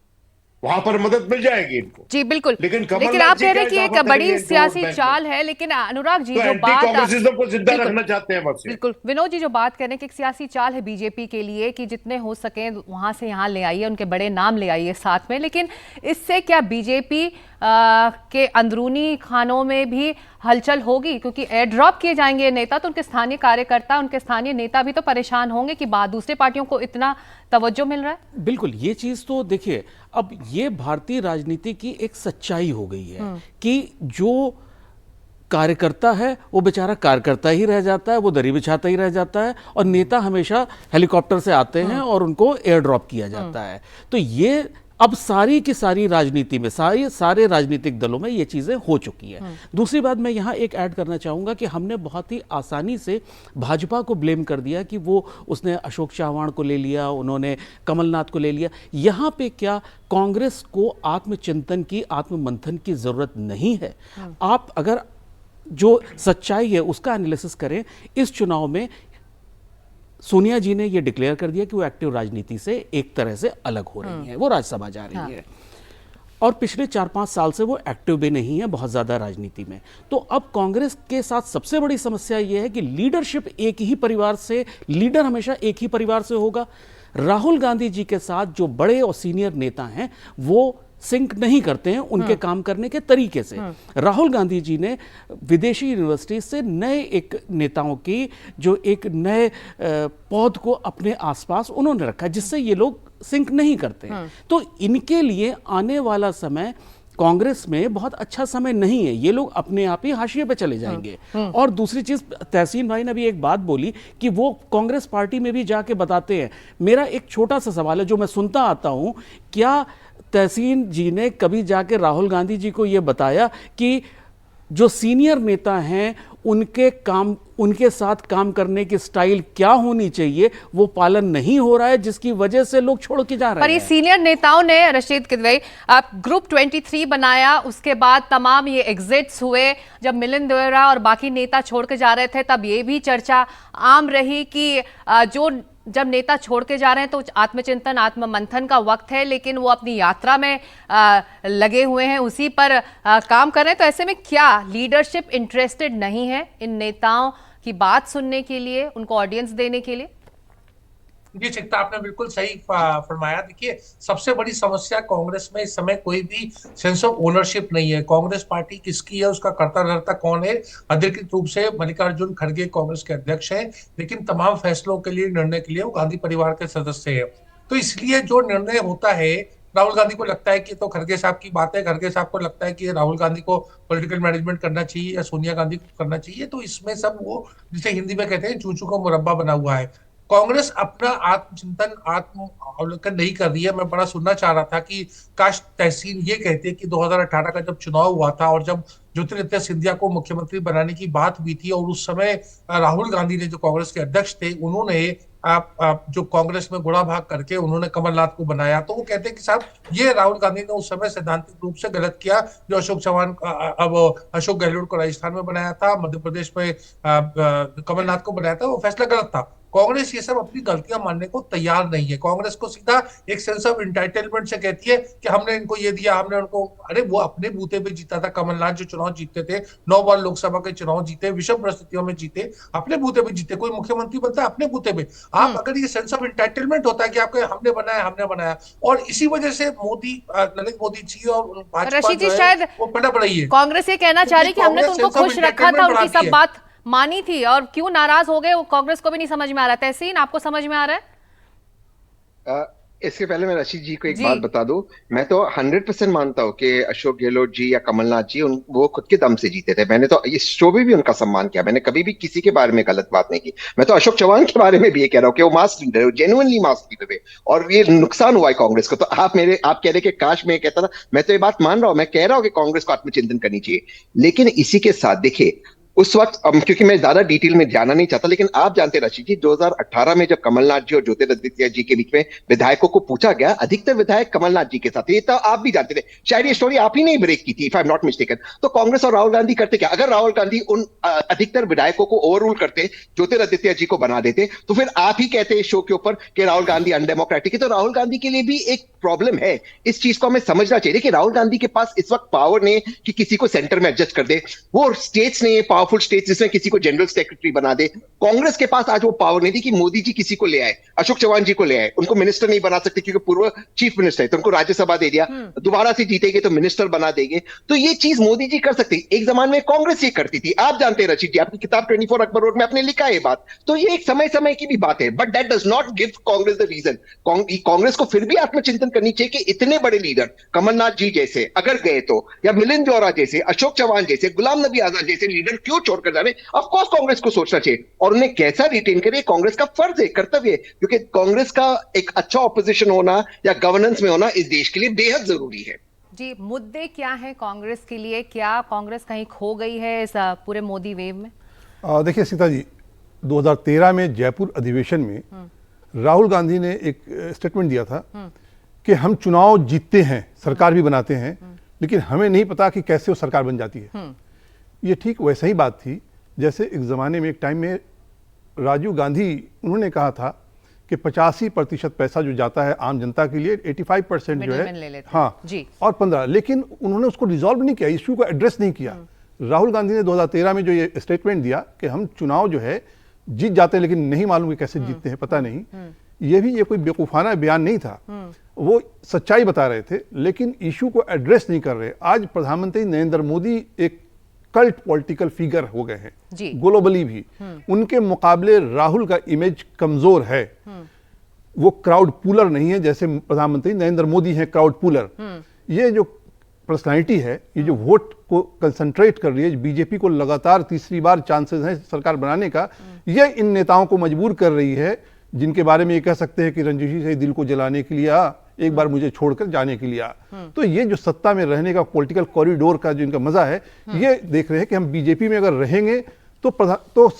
वहां पर मदद मिल जाएगी इनको। जी, बिल्कुल। लेकिन लेकिन आप कह रहे हैं कि एक बड़ी सियासी चाल है, लेकिन अनुराग जी तो जो एंटी बात कांग्रेसिज्म को जिंदा बिल्कुल। रखना चाहते हैं बस ये। बिल्कुल, विनोद जी जो बात कर रहे हैं कि एक सियासी चाल है बीजेपी के लिए कि जितने हो सके वहां से यहाँ ले आइए, उनके बड़े नाम ले आइए साथ में। लेकिन इससे क्या बीजेपी के अंदरूनी खानों में भी हलचल होगी? क्योंकि एयर ड्रॉप किए जाएंगे नेता, तो उनके स्थानीय कार्यकर्ता, उनके स्थानीय नेता भी तो परेशान होंगे कि दूसरे पार्टियों को इतना तवज्जो मिल रहा है। बिल्कुल, ये चीज तो देखिए, अब ये भारतीय राजनीति की एक सच्चाई हो गई है कि जो कार्यकर्ता है वो बेचारा कार्यकर्ता ही रह जाता है, वो दरी बिछाता ही रह जाता है, और नेता हमेशा हेलीकॉप्टर से आते हैं और उनको एयर ड्रॉप किया जाता है। तो ये अब सारी की सारी राजनीति में, सारे राजनीतिक दलों में ये चीज़ें हो चुकी हैं। दूसरी बात मैं यहाँ एक ऐड करना चाहूँगा कि हमने बहुत ही आसानी से भाजपा को ब्लेम कर दिया कि वो उसने अशोक चव्हाण को ले लिया, उन्होंने कमलनाथ को ले लिया। यहाँ पे क्या कांग्रेस को आत्मचिंतन की, आत्ममंथन की ज़रूरत नहीं है? आप अगर जो सच्चाई है उसका एनालिसिस करें, इस चुनाव में सोनिया जी ने यह डिक्लेयर कर दिया कि वो एक्टिव राजनीति से एक तरह से अलग हो रही हैं, वो राज्यसभा जा रही हैं, और पिछले 4-5 साल से वो एक्टिव भी नहीं है बहुत ज़्यादा राजनीति में। तो अब कांग्रेस के साथ सबसे बड़ी समस्या ये है कि लीडरशिप एक ही परिवार से, लीडर हमेशा एक ही परिवार से होगा। राहुल गांधी जी के साथ जो बड़े और सीनियर नेता हैं वो सिंक नहीं करते हैं उनके काम करने के तरीके से। राहुल गांधी जी ने विदेशी यूनिवर्सिटी से नए एक नेताओं की जो एक नए पौध को अपने आसपास उन्होंने रखा, जिससे ये लोग सिंक नहीं करते हैं। तो इनके लिए आने वाला समय कांग्रेस में बहुत अच्छा समय नहीं है, ये लोग अपने आप ही हाशिए पे चले जाएंगे। और दूसरी चीज, तहसीन भाई ने अभी एक बात बोली कि वो कांग्रेस पार्टी में भी जाके बताते हैं। मेरा एक छोटा सा सवाल है जो मैं सुनता आता हूं, क्या तहसीन जी ने कभी जाके राहुल गांधी जी को यह बताया कि जो सीनियर नेता हैं उनके साथ काम करने की स्टाइल क्या होनी चाहिए, वो पालन नहीं हो रहा है, जिसकी वजह से लोग छोड़ के जा रहे हैं। पर ये सीनियर नेताओं ने, रशीद किदवई, आप ग्रुप 23 बनाया, उसके बाद तमाम ये एग्जिट्स हुए, जब मिलिंद देवरा और बाकी नेता छोड़ के जा रहे थे तब ये भी चर्चा आम रही कि जब नेता छोड़ के जा रहे हैं तो आत्मचिंतन, आत्ममंथन का वक्त है, लेकिन वो अपनी यात्रा में लगे हुए हैं, उसी पर काम कर रहे हैं। तो ऐसे में क्या लीडरशिप इंटरेस्टेड नहीं है इन नेताओं की बात सुनने के लिए, उनको ऑडियंस देने के लिए? जी चिंता, आपने बिल्कुल सही फरमाया। देखिए, सबसे बड़ी समस्या कांग्रेस में इस समय कोई भी सेंस ऑफ ओनरशिप नहीं है। कांग्रेस पार्टी किसकी है, उसका कर्ता धर्ता कौन है? अधिकृत रूप से मल्लिकार्जुन खड़गे कांग्रेस के अध्यक्ष हैं, लेकिन तमाम फैसलों के लिए, निर्णय के लिए वो गांधी परिवार के सदस्य हैं। तो इसलिए जो निर्णय होता है, राहुल गांधी को लगता है कि तो खड़गे साहब की बात है, खड़गे साहब को लगता है कि राहुल गांधी को पॉलिटिकल मैनेजमेंट करना चाहिए या सोनिया गांधी को करना चाहिए। तो इसमें सब वो, जिसे हिंदी में कहते हैं, चूचू का मुरब्बा बना हुआ है। कांग्रेस अपना आत्मचिंतन, आत्म अवलोकन नहीं कर रही है। मैं बड़ा सुनना चाह रहा था कि काश तहसीन ये कहते कि 2018 का जब चुनाव हुआ था और जब ज्योतिरादित्य सिंधिया को मुख्यमंत्री बनाने की बात हुई थी, और उस समय राहुल गांधी ने, जो कांग्रेस के अध्यक्ष थे, उन्होंने जो कांग्रेस में गुड़ा भाग करके उन्होंने कमलनाथ को बनाया, तो वो कहते हैं कि साहब ये राहुल गांधी ने उस समय सैद्धांतिक रूप से गलत किया। जो अशोक चौहान, अब अशोक गहलोत को राजस्थान में बनाया था, मध्य प्रदेश में कमलनाथ को बनाया था, वो फैसला गलत था। कांग्रेस ये सब अपनी गलतियां मानने को तैयार नहीं है। कांग्रेस को सीधा एक सेंस ऑफ इंटाइटलमेंट से कहती है कि हमने इनको ये दिया, हमने उनको। अरे वो अपने बूते पे जीता था कमलनाथ, जो चुनाव जीतते थे, 9 बार लोकसभा के चुनाव जीते, विषम परिस्थितियों में जीते, अपने बूते पे जीते। कोई मुख्यमंत्री बनता है अपने बूते पे। आप अगर ये सेंस ऑफ इंटाइटलमेंट होता है कि आपको हमने बनाया, और इसी वजह से मोदी, नरेंद्र मोदी जी और भाजपा जो है वो पनप रही है। कांग्रेस ये कहना चाह रही कि हमने तो उनको खुश रखा था, उनकी सब बात मानी थी, और क्यों नाराज हो गए वो कांग्रेस को भी नहीं समझ में आ रहा। तहसीन, आपको समझ में आ रहा है? इसके पहले मैं रशीद जी को एक बात बता दूं। मैं तो 100% मानता हूं कि अशोक गहलोत जी या कमलनाथ जी वो खुद के दम से जीते थे। मैंने तो इस शो में भी उनका सम्मान किया, मैंने कभी भी किसी के बारे में गलत बात नहीं की। मैं तो अशोक चौहान के बारे में भी ये कह रहा हूं कि वो मास लीडर है, जेन्युइनली मास लीडर है, और ये नुकसान हुआ है कांग्रेस को। तो आप कह रहे कि काश मैं कहता था, मैं तो ये बात मान रहा हूं, मैं कह रहा हूं कि कांग्रेस को आत्मचिंतन करनी चाहिए। लेकिन इसी के साथ देखिए, उस वक्त, क्योंकि मैं ज्यादा डिटेल में जाना नहीं चाहता, लेकिन आप जानते हैं रशीद जी, 2018 में जब कमलनाथ जी और ज्योतिरादित्य जी के बीच में विधायकों को पूछा गया, अधिकतर विधायक कमलनाथ जी के साथ, ये तो आप भी जानते थे, शायद ये स्टोरी आप ही नहीं ब्रेक की थी, if I am not mistaken. तो कांग्रेस और राहुल गांधी करते क्या? अगर राहुल गांधी उन अधिकतर विधायकों को ओवररूल करते, ज्योतिरादित्य जी को बना देते, तो फिर आप ही कहते इस शो के ऊपर कि राहुल गांधी अनडेमोक्रेटिक है। तो राहुल गांधी के लिए भी एक प्रॉब्लम है, इस चीज को हमें समझना चाहिए कि राहुल गांधी के पास इस वक्त पावर नहीं कि किसी को सेंटर में एडजस्ट कर दे। वो स्टेट्स नहीं है, पावरफुल स्टेट्स, जिसमें किसी को जनरल सेक्रेटरी बना दे। कांग्रेस के पास आज वो पावर नहीं थी कि मोदी जी किसी को ले आए, अशोक चौहान जी को ले आए, उनको मिनिस्टर नहीं बना सकते क्योंकि पूर्व चीफ मिनिस्टर है, तो उनको राज्यसभा दे दिया, दोबारा से जीतेंगे तो मिनिस्टर बना देंगे। तो ये चीज मोदी जी कर सकते। एक जमाने में कांग्रेस ये करती थी, आप जानते हैं रशीद जी, आपकी किताब 24 अकबर रोड में आपने लिखा है ये बात। तो ये एक समय समय की भी बात है, but that does not give Congress the reason. Congress को फिर भी आत्मचिंतन करनी चाहिए कि इतने बड़े लीडर कमलनाथ जी जैसे अगर गए तो, या मिलिंद देवरा जैसे, अशोक चौहान जैसे, गुलाम नबी आजाद जैसे लीडर क्यों छोड़कर जा रहे? ऑफ कोर्स कांग्रेस को सोचना चाहिए, और उन्हें कैसा रिटेन करे, कांग्रेस का फर्ज है, कर्तव्य है, क्योंकि कांग्रेस का एक अच्छा ऑपोजिशन होना या गवर्नेंस में होना इस देश के लिए बेहद जरूरी है। जी, मुद्दे क्या हैं कांग्रेस के लिए? क्या कांग्रेस कहीं खो गई है इस पूरे मोदी वेव में? देखिए सीता जी, 2013 में जयपुर अधिवेशन में राहुल गांधी ने एक स्टेटमेंट दिया था कि हम चुनाव जीतते हैं, सरकार भी बनाते हैं, लेकिन हमें नहीं पता कि कैसे वो सरकार बन जाती है। ये ठीक वैसा ही बात थी जैसे एक ज़माने में, एक टाइम में राजीव गांधी, उन्होंने कहा था कि 85% पैसा जो जाता है आम जनता के लिए, 85% जो है, हाँ जी, और 15, लेकिन उन्होंने उसको रिजॉल्व नहीं किया, इश्यू को एड्रेस नहीं किया। राहुल गांधी ने 2013 में जो ये स्टेटमेंट दिया कि हम चुनाव जो है जीत जाते हैं, लेकिन नहीं मालूम कि कैसे जीतते हैं, पता नहीं, ये कोई बेवकूफ़ाना बयान नहीं था, वो सच्चाई बता रहे थे, लेकिन इशू को एड्रेस नहीं कर रहे। आज प्रधानमंत्री नरेंद्र मोदी एक कल्ट पॉलिटिकल फिगर हो गए हैं ग्लोबली भी, उनके मुकाबले राहुल का इमेज कमजोर है। वो क्राउड पुलर नहीं है जैसे प्रधानमंत्री नरेंद्र मोदी हैं क्राउड पुलर। ये जो पर्सनालिटी है, ये जो वोट को कंसंट्रेट कर रही है, बीजेपी को लगातार तीसरी बार चांसेस हैं सरकार बनाने का, ये इन नेताओं को मजबूर कर रही है जिनके बारे में ये कह सकते हैं कि रंजीशी से दिल को जलाने के लिए आ, एक बार मुझे छोड़कर जाने के लिए आ। तो ये जो सत्ता में रहने का पॉलिटिकल कॉरिडोर का जो इनका मजा है, ये देख रहे हैं कि हम बीजेपी में अगर रहेंगे तो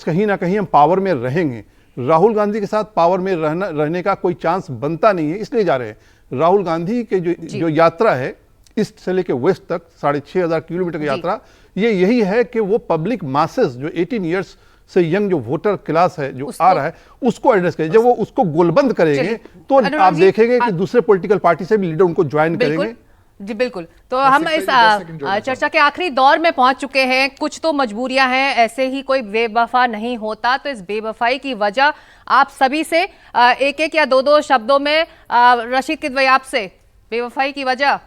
कहीं ना कहीं हम पावर में रहेंगे। राहुल गांधी के साथ पावर में रहने का कोई चांस बनता नहीं है, इसलिए जा रहे हैं। राहुल गांधी के जो यात्रा है ईस्ट से लेकर वेस्ट तक 6,500 किलोमीटर की यात्रा, ये यही है कि वो पब्लिक मासेस जो 18 इयर्स से यंग जो वोटर क्लास है जो आ रहा है उसको एड्रेस करें। जब वो उसको गोलबंद करेंगे तो आप देखेंगे कि दूसरे पॉलिटिकल पार्टी से भी लीडर उनको ज्वाइन करेंगे। जी बिल्कुल। तो हम इस चर्चा के आखिरी दौर में पहुंच चुके हैं। कुछ तो मजबूरियां हैं, ऐसे ही कोई बेवफा नहीं होता। तो इस बेवफाई की वजह आप सभी से एक एक या दो दो शब्दों में, रशीद किदवई आपसे, बेवफाई की वजह।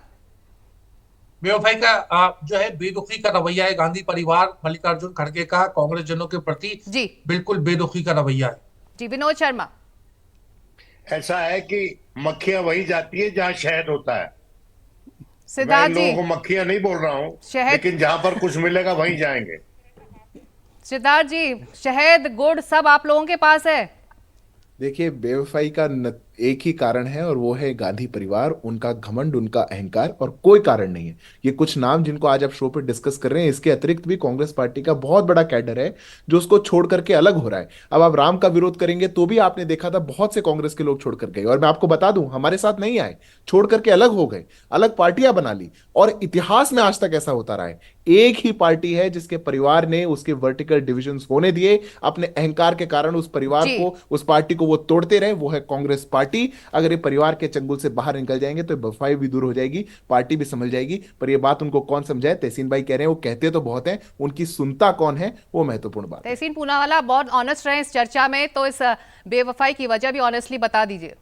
बेवफाई का जो है बेदुखी का रवैया है गांधी परिवार, मल्लिकार्जुन खड़गे का कांग्रेस जनों के प्रति जी बिल्कुल बेदुखी का रवैया है। जी विनोद शर्मा। ऐसा है कि मक्खियां वही जाती है जहां शहद होता है। मैं सिद्धार्थ लोगों जी, को मक्खियां नहीं बोल रहा हूं, शहद- लेकिन जहां पर कुछ मिलेगा वहीं जाएंगे। सिद्धार्थ जी, शहद गुड़ सब आप लोगों के पास है। देखिए, बेवफाई का एक ही कारण है और वो है गांधी परिवार, उनका घमंड, उनका अहंकार, और कोई कारण नहीं है। ये कुछ नाम जिनको आज आप शो पे डिस्कस कर रहे हैं, इसके अतिरिक्त भी कांग्रेस पार्टी का बहुत बड़ा कैडर है जो उसको छोड़ करके अलग हो रहा है। अब आप राम का विरोध करेंगे तो भी आपने देखा था बहुत से कांग्रेस के लोग छोड़ कर गए, और मैं आपको बता दूं हमारे साथ नहीं आए, छोड़ करके अलग हो गए, अलग पार्टियां बना ली। और इतिहास में आज तक ऐसा होता रहा है, एक ही पार्टी है जिसके परिवार ने उसके वर्टिकल डिविजन्स होने दिए, अपने अहंकार के कारण उस परिवार को, उस पार्टी को वो तोड़ते रहे, वो है कांग्रेस पार्टी। अगर ये परिवार के चंगुल से बाहर निकल जाएंगे तो बेवफाई भी दूर हो जाएगी, पार्टी भी संभल जाएगी। पर ये बात उनको कौन समझाए? तहसीन भाई कह रहे हैं, वो कहते तो बहुत हैं, उनकी सुनता कौन है, वो महत्वपूर्ण बात है। तहसीन पूनावाला बहुत ऑनेस्ट रहे इस चर्चा में, तो इस बेवफाई की वजह भी ऑनेस्टली बता दीजिए।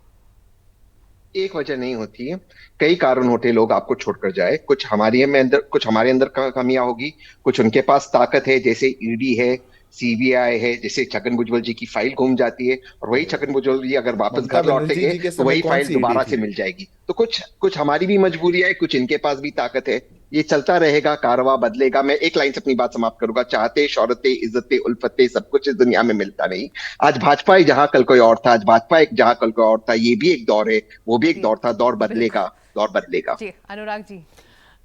एक वजह नहीं होती है, कई कारण होते लोग आपको छोड़कर जाए। कुछ हमारे अंदर कमियां होगी, कुछ उनके पास ताकत है, जैसे ईडी है, सीबीआई है, जैसे छगन भुजबल जी की फाइल घूम जाती है, और वही छगन भुजबल जी अगर वापस घर लौटेंगे तो वही फाइल दोबारा से मिल जाएगी। तो कुछ हमारी भी मजबूरी है, कुछ इनके पास भी ताकत है। ये चलता रहेगा, कारवां बदलेगा। मैं एक लाइन से अपनी बात समाप्त करूंगा। चाहते, शौहरतें, इज्जतें, उल्फतें, सब कुछ इस दुनिया में मिलता नहीं। आज भाजपा एक जहां कल कोई और था, आज भाजपा एक जहां कल कोई और था। ये भी एक दौर है, वो भी एक दौर था। दौर बदलेगा। जी अनुराग जी।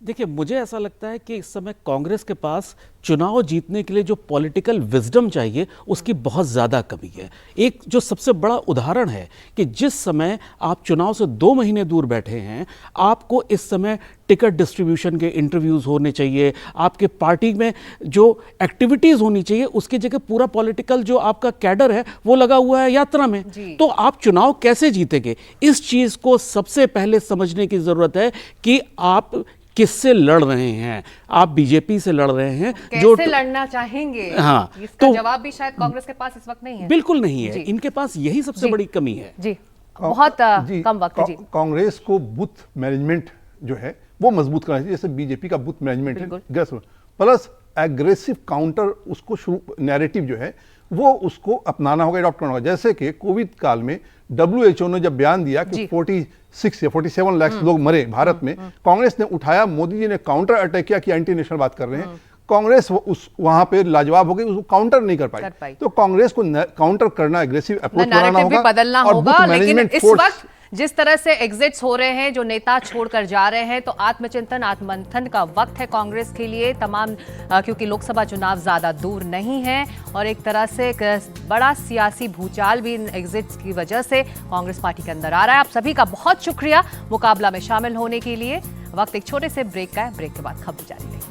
देखिए, मुझे ऐसा लगता है कि इस समय कांग्रेस के पास चुनाव जीतने के लिए जो पॉलिटिकल विजडम चाहिए उसकी बहुत ज़्यादा कमी है। एक जो सबसे बड़ा उदाहरण है कि जिस समय आप चुनाव से 2 महीने दूर बैठे हैं, आपको इस समय टिकट डिस्ट्रीब्यूशन के इंटरव्यूज़ होने चाहिए, आपके पार्टी में जो एक्टिविटीज़ होनी चाहिए, उसकी जगह पूरा पॉलिटिकल जो आपका कैडर है वो लगा हुआ है यात्रा में। तो आप चुनाव कैसे जीतेंगे? इस चीज़ को सबसे पहले समझने की ज़रूरत है कि आप किससे लड़ रहे हैं। आप बीजेपी से लड़ रहे हैं, कैसे लड़ना चाहेंगे? हाँ, इसका जवाब भी शायद कांग्रेस के पास इस वक्त नहीं है। बिल्कुल नहीं है, इनके पास यही सबसे बड़ी कमी है। जी बहुत कम वक्त। जी कांग्रेस को बूथ मैनेजमेंट जो है वो मजबूत करना चाहिए, जैसे बीजेपी का बूथ मैनेजमेंट है, प्लस एग्रेसिव काउंटर उसको शुरू नैरेटिव जो है वो उसको अपनाना होगा, अडॉप्ट करना होगा। जैसे कि कोविड काल में WHO ने जब बयान दिया कि 46 या 47 लाख लोग मरे भारत में, कांग्रेस ने उठाया, मोदी जी ने काउंटर अटैक किया कि एंटी नेशनल बात कर रहे हैं। कांग्रेस वहां पे लाजवाब हो गई, उसको काउंटर नहीं कर पाई। तो कांग्रेस को काउंटर करना, एग्रेसिव अप्रोच बनाना होगा, बदलना होगा। लेकिन इस वक्त जिस तरह से एग्जिट्स हो रहे हैं, जो नेता छोड़कर जा रहे हैं, तो आत्मचिंतन, आत्ममंथन का वक्त है कांग्रेस के लिए तमाम, क्योंकि लोकसभा चुनाव ज्यादा दूर नहीं है और एक तरह से एक बड़ा सियासी भूचाल भी इन एग्जिट्स की वजह से कांग्रेस पार्टी के अंदर आ रहा है। आप सभी का बहुत शुक्रिया मुकाबला में शामिल होने के लिए। वक्त एक छोटे से ब्रेक का है, ब्रेक के बाद खबर जारी रहेगी।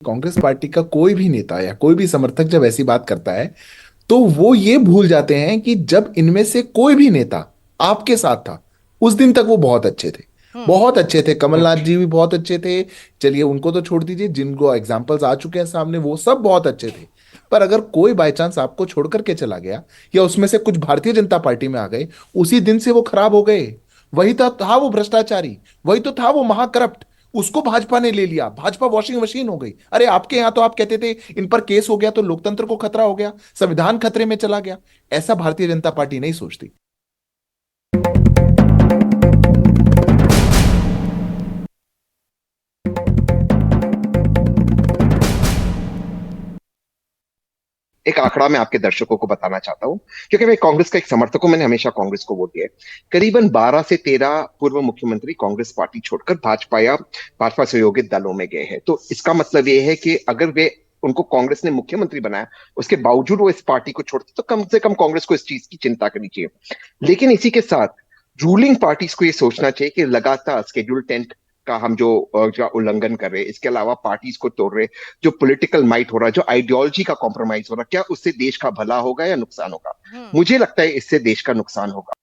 कांग्रेस पार्टी का कोई भी नेता या कोई भी समर्थक जब ऐसी बात करता है तो वो ये भूल जाते हैं कि जब इनमें से कोई भी नेता आपके साथ था उस दिन तक वो बहुत अच्छे थे, बहुत अच्छे थे। कमलनाथ जी भी बहुत अच्छे थे, चलिए उनको तो छोड़ दीजिए, जिनको एग्जाम्पल्स आ चुके हैं सामने वो सब बहुत अच्छे थे। पर अगर कोई बाय चांस आपको छोड़ करके चला गया या उसमें से कुछ भारतीय जनता पार्टी में आ गए, उसी दिन से वो खराब हो गए। वही तो था वो भ्रष्टाचारी, वही तो था वो महाकरप्ट। उसको भाजपा ने ले लिया, भाजपा वॉशिंग मशीन हो गई। अरे आपके यहां तो आप कहते थे इन पर केस हो गया तो लोकतंत्र को खतरा हो गया, संविधान खतरे में चला गया। ऐसा भारतीय जनता पार्टी नहीं सोचती। एक आंकड़ा मैं आपके दर्शकों को बताना चाहता हूं, क्योंकि मैं कांग्रेस का एक समर्थक हूं, मैंने हमेशा कांग्रेस को वोट दिया है। करीबन 12 से 13 पूर्व मुख्यमंत्री कांग्रेस पार्टी छोड़कर भाजपा या भाजपा सहयोगी दलों में गए हैं। तो इसका मतलब ये है कि अगर वे उनको कांग्रेस ने मुख्यमंत्री बनाया, उसके बावजूद वो इस पार्टी को छोड़ते, तो कम से कम कांग्रेस को इस चीज की चिंता करनी चाहिए। लेकिन इसी के साथ रूलिंग पार्टीज को ये सोचना चाहिए कि लगातार शेड्यूल 10 का हम जो उल्लंघन कर रहे हैं, इसके अलावा पार्टीज को तोड़ रहे, जो पॉलिटिकल माइट हो रहा है, जो आइडियोलॉजी का कॉम्प्रोमाइज हो रहा है, क्या उससे देश का भला होगा या नुकसान होगा? मुझे लगता है इससे देश का नुकसान होगा।